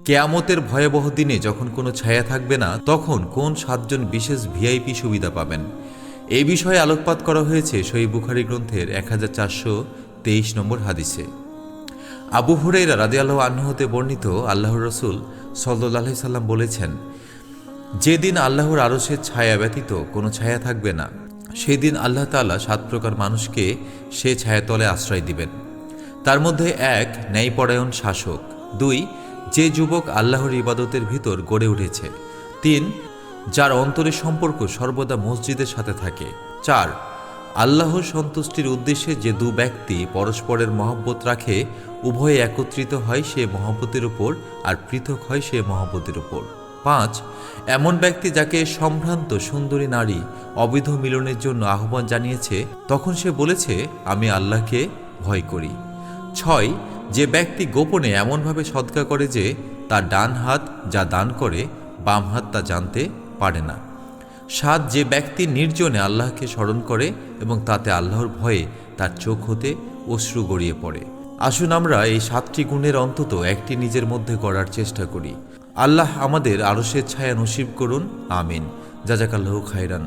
কেয়ামতের ভয়াবহ দিনে যখন কোনো ছায়া থাকবে না, তখন কোন 7 জন বিশেষ ভিআইপি সুবিধা পাবেন? এই বিষয়ে আলোকপাত করা হয়েছে সহিহ বুখারী গ্রন্থের 1423 নম্বর হাদিসে। আবু হুরায়রা রাদিয়াল্লাহু আনহু হতে বর্ণিত, আল্লাহর রাসূল সাল্লাল্লাহু আলাইহি সাল্লাম বলেছেন, যেদিন আল্লাহর আরশের ছায়া ব্যতীত কোনো ছায়া থাকবে না, সেদিন আল্লাহ তাআলা 7 প্রকার মানুষকে সে ছায়াতলে আশ্রয় দিবেন। তার মধ্যে 1, ন্যায়পরায়ণ শাসক; 2, যে যুবক আল্লাহর ইবাদতের ভিতর গড়ে উঠেছে; 3, যার অন্তরের সম্পর্ক সর্বদা মসজিদের সাথে থাকে; 4, আল্লাহর সন্তুষ্টির উদ্দেশ্যে যে 2 ব্যক্তি পরস্পরের মহব্বত রাখে, উভয়ে একত্রিত হয় সে মহব্বতের উপর আর পৃথক হয় সে মহব্বতের উপর; 5, এমন ব্যক্তি যাকে সম্ভ্রান্ত সুন্দরী নারী অবৈধ মিলনের জন্য আহ্বান জানিয়েছে, তখন সে বলেছে, আমি আল্লাহকে ভয় করি; 6, যে ব্যক্তি গোপনে এমনভাবে সদকা করে যে তার ডান হাত যা দান করে বাম হাত তা জানতে পারে না; 7, যে ব্যক্তি নির্জনে আল্লাহকে স্মরণ করে এবং তাতে আল্লাহর ভয়ে তার চোখ হতে অশ্রু গড়িয়ে পড়ে। আসুন আমরা এই 7টি গুণের অন্তত একটি নিজের মধ্যে গড়ার চেষ্টা করি। আল্লাহ আমাদের আরশের ছায়া নসিব করুন, আমিন। জাযাকাল্লাহু খায়রান।